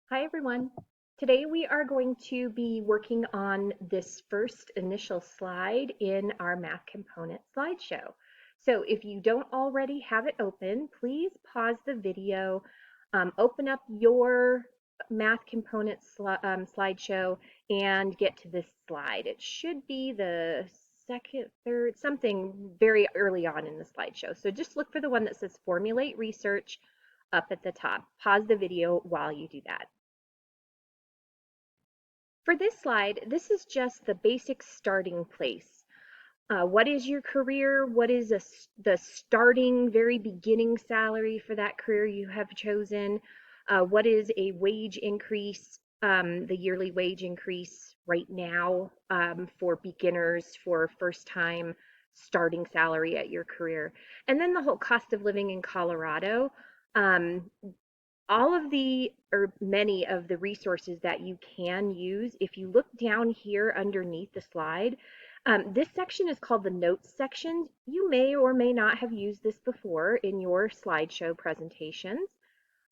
Hi everyone. Today we are going to be working on this first initial slide in our math component slideshow. So if you don't already have it open, please pause the video, open up your math component slideshow and get to this slide. It should be the second, third, something very early on in the slideshow. So just look for the one that says Formulate Research up at the top. Pause the video while you do that. For this slide, this is just the basic starting place. What is your career? What is the starting, very beginning salary for that career you have chosen? What is a wage increase, the yearly wage increase right now for beginners, for first time starting salary at your career? And then the whole cost of living in Colorado. Um, all of the or many of the resources that you can use, if you look down here underneath the slide, this section is called the notes section. You may or may not have used this before in your slideshow presentations,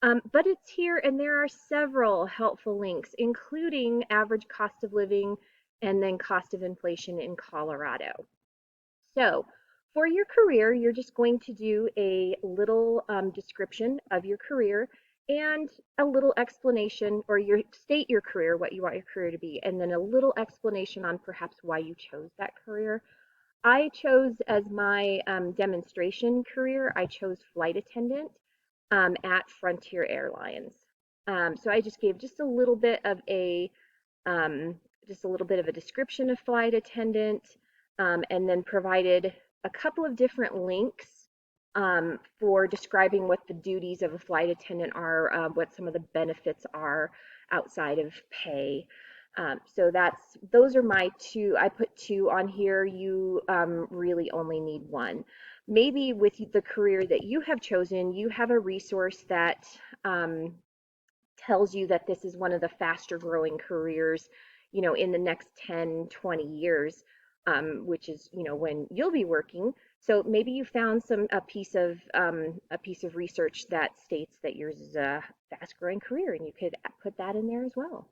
but it's here and there are several helpful links, including average cost of living and then cost of inflation in Colorado. So for your career, you're just going to do a little description of your career and a little explanation, or state your career, what you want your career to be, and then a little explanation on perhaps why you chose that career. I chose as my demonstration career, I chose flight attendant at Frontier Airlines. So I just gave um, just a little bit of a description of flight attendant, and then provided a couple of different links for describing what the duties of a flight attendant are, what some of the benefits are outside of pay. So those are my two. I put two on here. You really only need one. Maybe with the career that you have chosen, you have a resource that tells you that this is one of the faster growing careers, in the next 10, 20 years, which is, when you'll be working. So maybe you found a piece of research that states that yours is a fast growing career, and you could put that in there as well.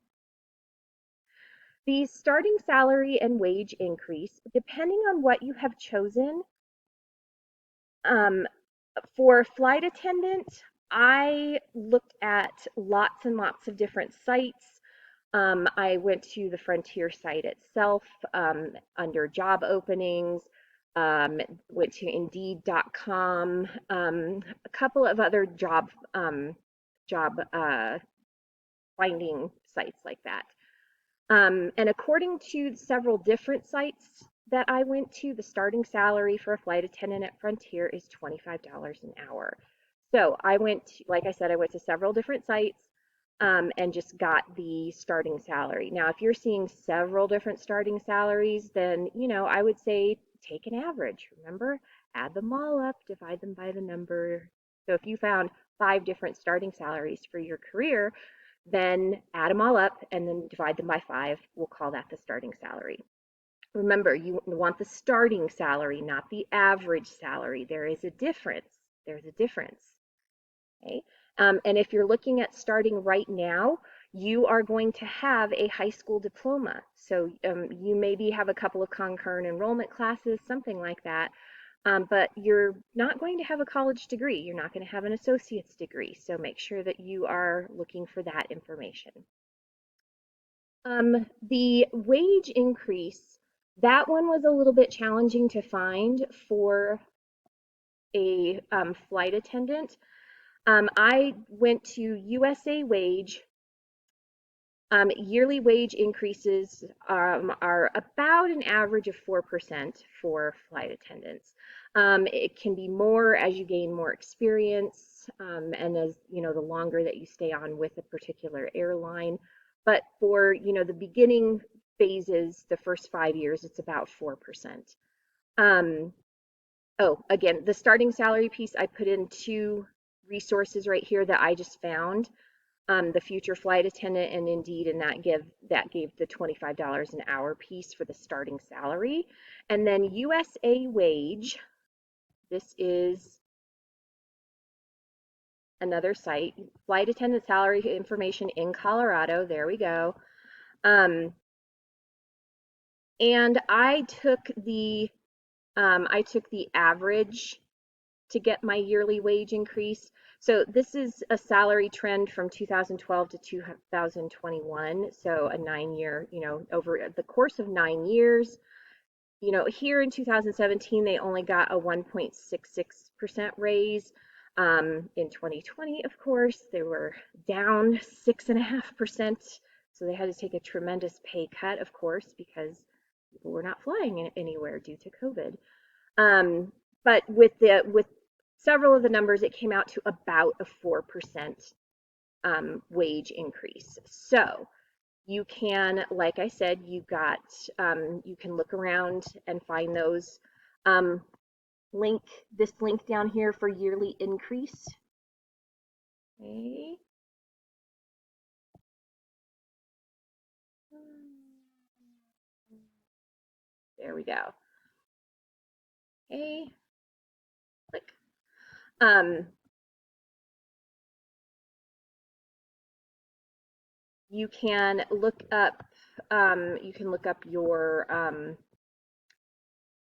The starting salary and wage increase, depending on what you have chosen, um, for flight attendant, I looked at lots and lots of different sites. I went to the Frontier site itself under job openings, went to Indeed.com, a couple of other job finding sites like that. And according to several different sites that I went to, the starting salary for a flight attendant at Frontier is $25 an hour. So like I said, I went to several different sites and just got the starting salary. Now, if you're seeing several different starting salaries, then, I would say take an average. Remember, add them all up, divide them by the number. So if you found 5 different starting salaries for your career, then add them all up and then divide them by 5. We'll call that the starting salary. Remember, you want the starting salary, not the average salary. There is a difference. There's a difference. Okay. And if you're looking at starting right now, you are going to have a high school diploma. So you maybe have a couple of concurrent enrollment classes, something like that. But you're not going to have a college degree. You're not going to have an associate's degree. So make sure that you are looking for that information. The wage increase, that one was a little bit challenging to find for a flight attendant. I went to USA Wage. Yearly wage increases are about an average of 4% for flight attendants. It can be more as you gain more experience, and as the longer that you stay on with a particular airline. But for the beginning phases, the first 5 years, it's about 4%. Um, oh, again, the starting salary piece, I put in 2 resources right here that I just found, the future flight attendant and Indeed, and that gave the $25 an hour piece for the starting salary. And then USA Wage, this is another site, flight attendant salary information in Colorado. There we go. Um, and I took the average to get my yearly wage increase. So this is a salary trend from 2012 to 2021. So a 9 year, over the course of 9 years. Here in 2017, they only got a 1.66% raise. In 2020, of course, they were down 6.5%. So they had to take a tremendous pay cut, of course, because people were not flying anywhere due to COVID. Um, but with several of the numbers, it came out to about a 4% wage increase. So you can, like I said, you can look around and find those. Um, this link down here for yearly increase. Okay. There we go. Okay. Click. Um, you can look up your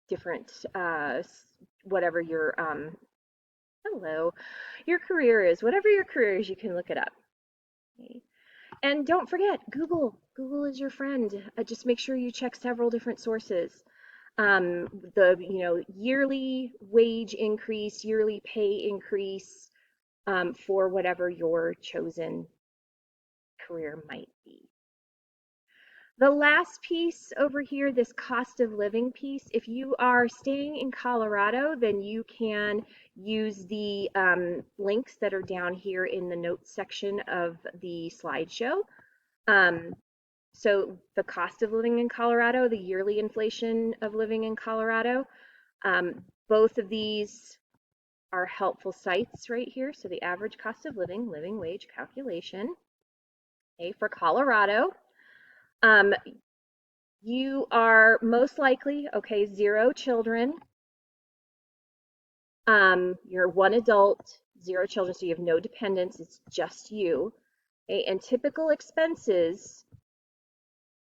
different whatever your hello your career is, whatever your career is, you can look it up. Okay. And don't forget, Google is your friend. Just make sure you check several different sources. The yearly wage increase, yearly pay increase, for whatever your chosen career might be. The last piece over here, this cost of living piece, if you are staying in Colorado, then you can use the links that are down here in the notes section of the slideshow. So the cost of living in Colorado, the yearly inflation of living in Colorado, both of these are helpful sites right here. So the average cost of living, living wage calculation, okay, for Colorado. You are most likely, okay, 0 children. You're 1 adult, 0 children, so you have no dependents. It's just you. Okay, and typical expenses.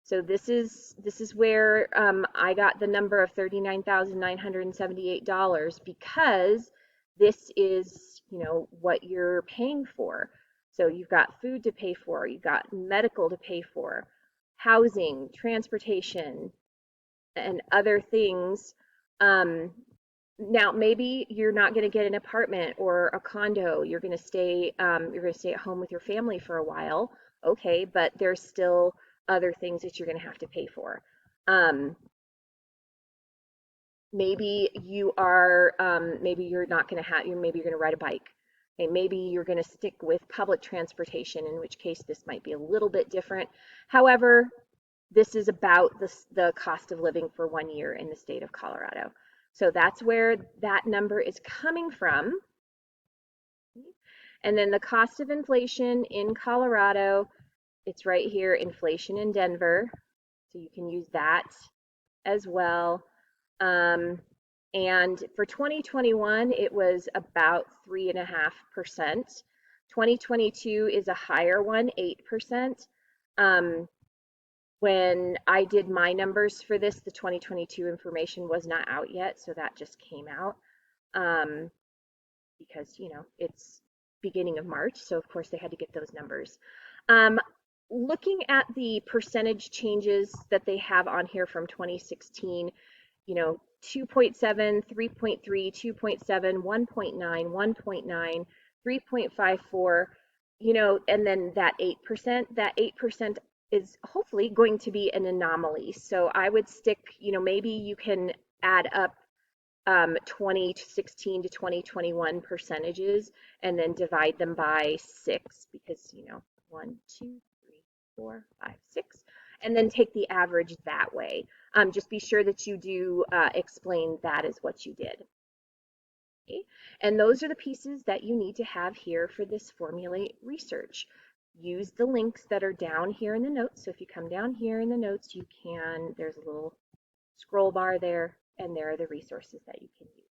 So this is where I got the number of $39,978 because this is, what you're paying for. So you've got food to pay for, you've got medical to pay for, housing, transportation, and other things. Now maybe you're not going to get an apartment or a condo. You're going to stay at home with your family for a while. Okay, but there's still other things that you're going to have to pay for. Maybe you're not going to maybe you're going to ride a bike. Okay, maybe you're going to stick with public transportation, in which case this might be a little bit different. However, this is about the cost of living for 1 year in the state of Colorado. So that's where that number is coming from. And then the cost of inflation in Colorado, it's right here, inflation in Denver. So you can use that as well. And for 2021, it was about 3.5%. 2022 is a higher one, 8%. When I did my numbers for this, the 2022 information was not out yet, so that just came out because, it's beginning of March, so of course they had to get those numbers. Looking at the percentage changes that they have on here from 2016, 2.7, 3.3, 2.7, 1.9, 1.9, 3.54, and then that 8% is hopefully going to be an anomaly. So I would stick, maybe you can add up 2016 to 2021 percentages and then divide them by 6 because, 1, 2, 3, 4, 5, 6, and then take the average that way. Just be sure that you do explain that is what you did. Okay? And those are the pieces that you need to have here for this Formulate research. Use the links that are down here in the notes. So if you come down here in the notes, there's a little scroll bar there, and there are the resources that you can use.